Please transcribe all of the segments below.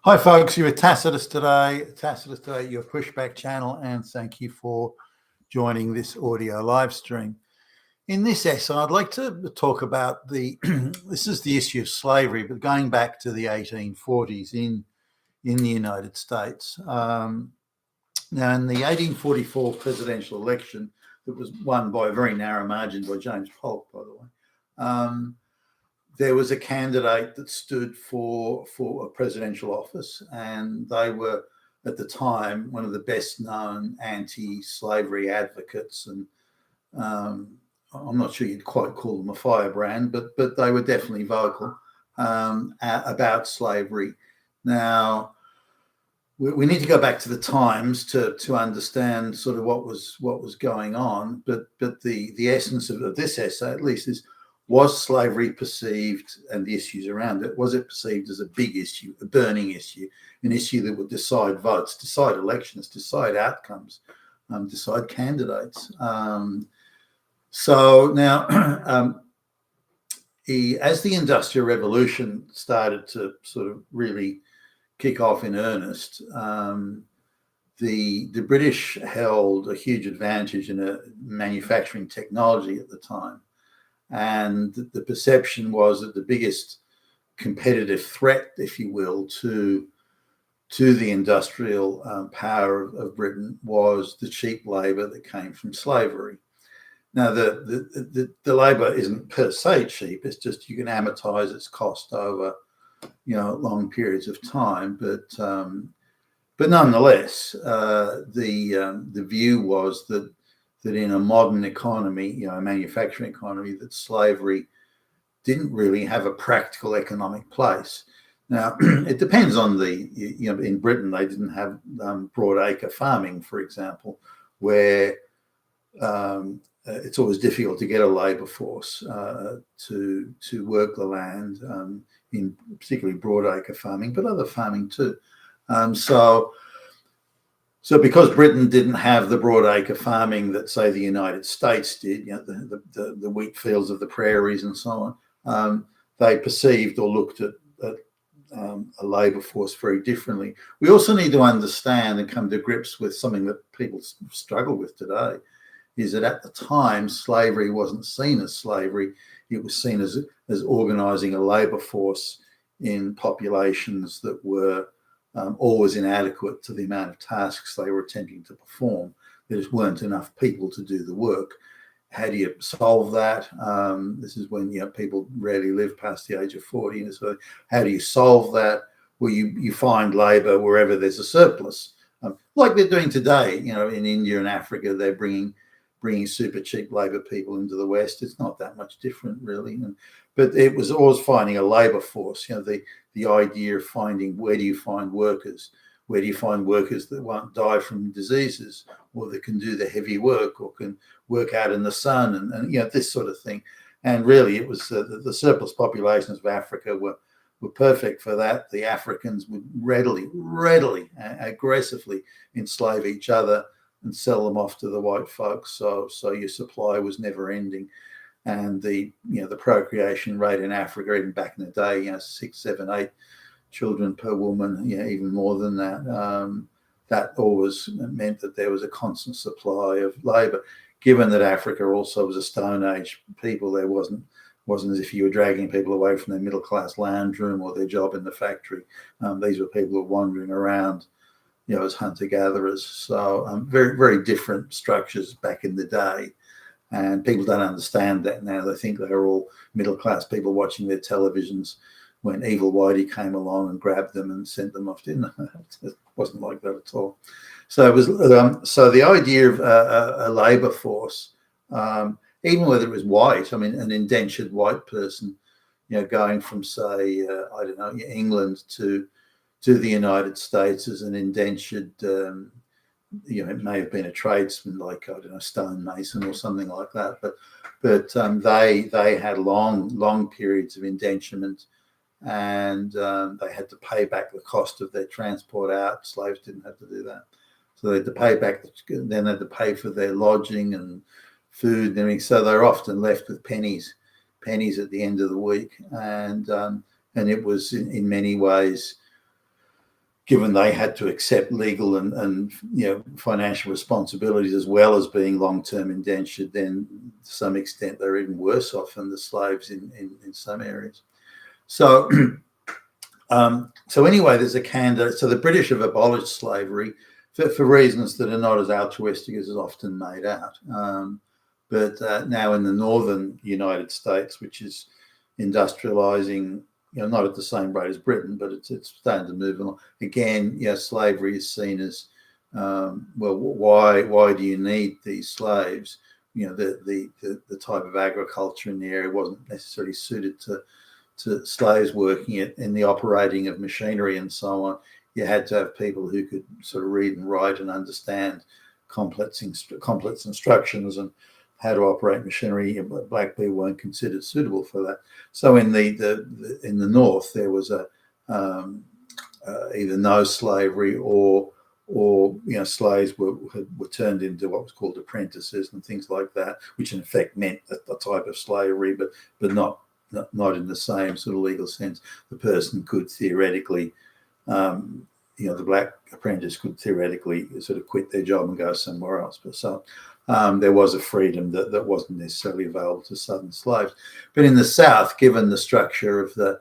Hi, folks. You're with Tacitus today, your pushback channel, and thank you for joining this audio live stream. In this essay, I'd like to talk about this is the issue of slavery, but going back to the 1840s in the United States. Now, in the 1844 presidential election, that was won by a very narrow margin by James Polk, by the way, there was a candidate that stood for a presidential office, and they were, at the time, one of the best known anti-slavery advocates. And I'm not sure you'd quite call them a firebrand, but they were definitely vocal about slavery. Now, we need to go back to the times to understand sort of what was going on. But the essence of this essay, at least, is: was slavery perceived, and the issues around it, was it perceived as a big issue, a burning issue, an issue that would decide votes, decide elections, decide outcomes, decide candidates? So now, as the Industrial Revolution started to sort of really kick off in earnest, the British held a huge advantage in manufacturing technology at the time. And the perception was that the biggest competitive threat, if you will, to the industrial power of Britain was the cheap labour that came from slavery. Now, the labour isn't per se cheap; it's just you can amortise its cost over, long periods of time. But nonetheless, the view was that in a modern economy, a manufacturing economy, that slavery didn't really have a practical economic place. Now, it depends on in Britain, they didn't have broadacre farming, for example, where it's always difficult to get a labour force to work the land, in particularly broadacre farming, but other farming too. So because Britain didn't have the broadacre farming that, say, the United States did, the wheat fields of the prairies and so on, they perceived or looked at a labour force very differently. We also need to understand and come to grips with something that people struggle with today, is that at the time, slavery wasn't seen as slavery. It was seen as organising a labour force in populations that were always inadequate to the amount of tasks they were attempting to perform. There just weren't enough people to do the work. How do you solve that? This is when people rarely live past the age of 40. And so how do you solve that? Well, you find labour wherever there's a surplus, like they're doing today. In India and Africa, they're bringing super cheap labour people into the West. It's not that much different, really. But it was always finding a labour force. The idea of finding, where do you find workers? Where do you find workers that won't die from diseases, or that can do the heavy work, or can work out in the sun, and this sort of thing. And really, it was the surplus populations of Africa were perfect for that. The Africans would readily, aggressively enslave each other and sell them off to the white folks. So your supply was never ending. And the procreation rate in Africa, even back in the day, 6, 7, 8 children per woman, even more than that. That always meant that there was a constant supply of labour. Given that Africa also was a Stone Age people, there wasn't as if you were dragging people away from their middle class lounge room or their job in the factory. These were people who were wandering around, as hunter gatherers. So very, very different structures back in the day. And people don't understand that now. They think they're all middle-class people watching their televisions when Evil Whitey came along and grabbed them and sent them off. It wasn't like that at all. So it was. So the idea of a labour force, even whether it was white, an indentured white person, going from, say, England to the United States as an indentured. It may have been a tradesman, like, stonemason or something like that, but they had long periods of indenturement, and they had to pay back the cost of their transport out. Slaves didn't have to do that, so they had to pay back. Then they had to pay for their lodging and food and everything. So they're often left with pennies at the end of the week, and it was in many ways given they had to accept legal and financial responsibilities as well as being long-term indentured, then to some extent they're even worse off than the slaves in some areas. So so anyway, there's a candidate. So the British have abolished slavery for reasons that are not as altruistic as is often made out. But now in the northern United States, which is industrializing, not at the same rate as Britain, but it's starting to move along. Again, slavery is seen as, well, why do you need these slaves? The type of agriculture in the area wasn't necessarily suited to slaves working in the operating of machinery and so on. You had to have people who could sort of read and write and understand complex instructions and how to operate machinery. Black people weren't considered suitable for that. So in the north there was either no slavery or slaves were turned into what was called apprentices and things like that, which in effect meant that the type of slavery, but not in the same sort of legal sense. The person could theoretically, the black apprentice could theoretically sort of quit their job and go somewhere else. But so there was a freedom that wasn't necessarily available to Southern slaves. But in the South, given the structure of the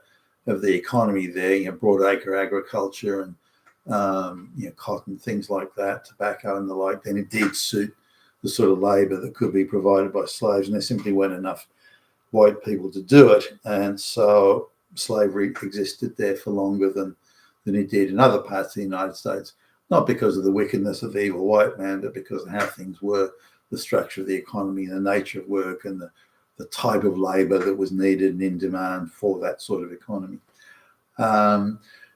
economy there, broadacre agriculture and cotton, things like that, tobacco and the like, then it did suit the sort of labour that could be provided by slaves, and there simply weren't enough white people to do it, and so slavery existed there for longer than it did in other parts of the United States, not because of the wickedness of the evil white man, but because of how things were, the structure of the economy, the nature of work, and the type of labour that was needed and in demand for that sort of economy.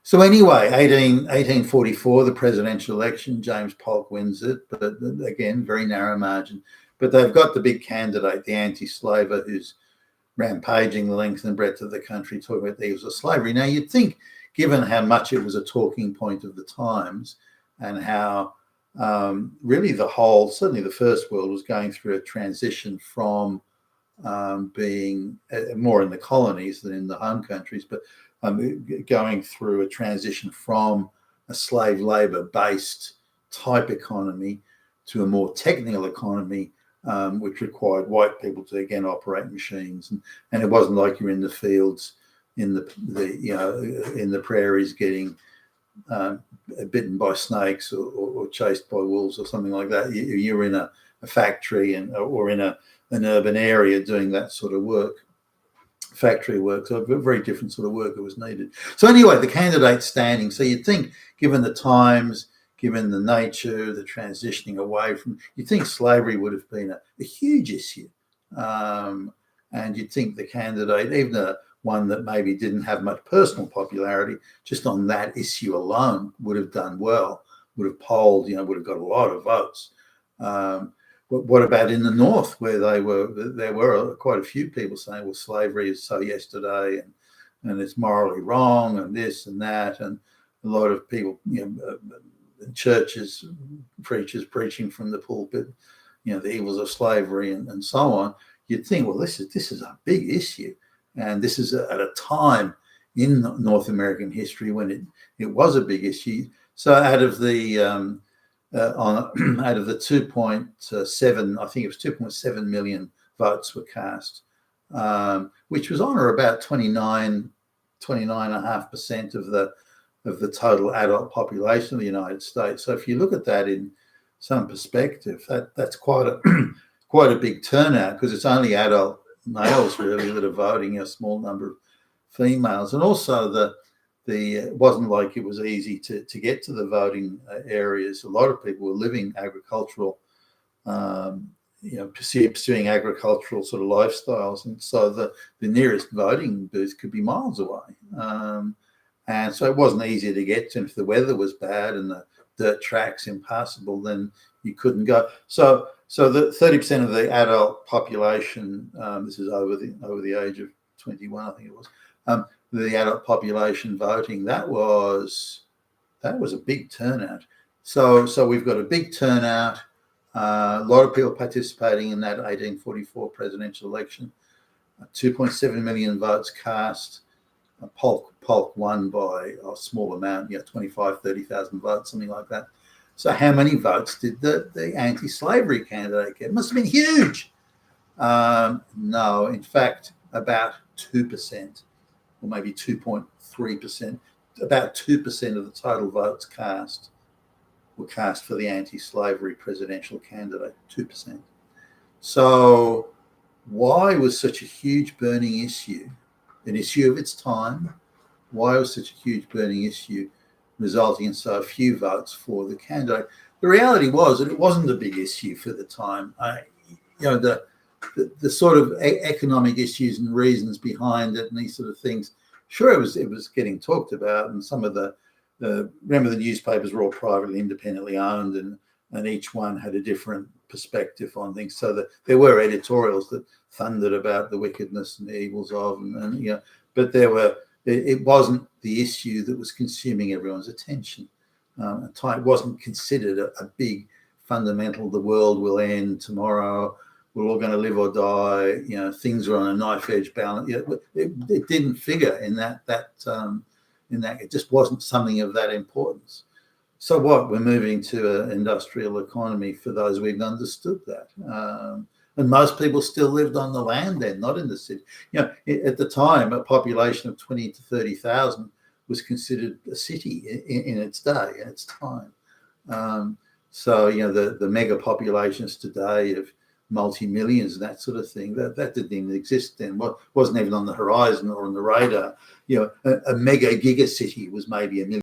So anyway, 1844, the presidential election, James Polk wins it, but again, very narrow margin. But they've got the big candidate, the anti-slaver, who's rampaging the length and breadth of the country, talking about the evils of slavery. Now, you'd think, given how much it was a talking point of the times and how really certainly the First World was going through a transition from being more in the colonies than in the home countries, but going through a transition from a slave labor-based type economy to a more technical economy, which required white people to again operate machines, and it wasn't like you're in the fields, in the prairies, getting bitten by snakes or chased by wolves or something like that. You're in a factory or in an urban area doing that sort of work, factory work. So a very different sort of work that was needed. So anyway, the candidate's standing. So you'd think, given the times, given the nature, the transitioning away from, you'd think slavery would have been a huge issue. And you'd think the candidate, even one that maybe didn't have much personal popularity, just on that issue alone would have done well, would have polled, would have got a lot of votes. But what about in the North, where there were quite a few people saying, well, slavery is so yesterday and it's morally wrong and this and that, and a lot of people, churches, preachers preaching from the pulpit, the evils of slavery and so on. You'd think, well, this is a big issue, and this is at a time in North American history when it was a big issue. So out of the 2.7, I think it was 2.7 million votes were cast, which was on or about 29.5% of the total adult population of the United States. So if you look at that in some perspective, that's quite a big turnout, because it's only adult males really that are voting, a small number of females, and also it wasn't like it was easy to get to the voting areas. A lot of people were living agricultural, pursuing agricultural sort of lifestyles, and so the nearest voting booth could be miles away. And so it wasn't easy to get to. And if the weather was bad and the dirt tracks impassable, then you couldn't go. So the 30% of the adult population, this is over the age of 21, I think it was, the adult population voting, that was a big turnout. So we've got a big turnout, a lot of people participating in that 1844 presidential election, 2.7 million votes cast. Polk won by a small amount, 25, 30,000 votes, something like that. So how many votes did the anti-slavery candidate get? It must have been huge. No, in fact, about 2%, or maybe 2.3%, about 2% of the total votes cast were cast for the anti-slavery presidential candidate, 2%. So why was such a huge burning issue, an issue of its time, why was such a huge burning issue resulting in so few votes for the candidate? The reality was that it wasn't a big issue for the time. The sort of economic issues and reasons behind it and these sort of things, sure, it was getting talked about, and some of remember the newspapers were all privately, independently owned, and each one had a different perspective on things. So that there were editorials that thundered about the wickedness and the evils of, but it wasn't the issue that was consuming everyone's attention. It wasn't considered a big fundamental, the world will end tomorrow, we're all going to live or die, things are on a knife edge balance. It didn't figure in that it just wasn't something of that importance. So what? We're moving to an industrial economy for those who've understood that. And most people still lived on the land then, not in the city. At the time, a population of 20 to 30,000 was considered a city in its day, in its time. So the mega populations today of multi-millions and that sort of thing, that didn't even exist then. Wasn't even on the horizon or on the radar. A mega gigacity was maybe 1 million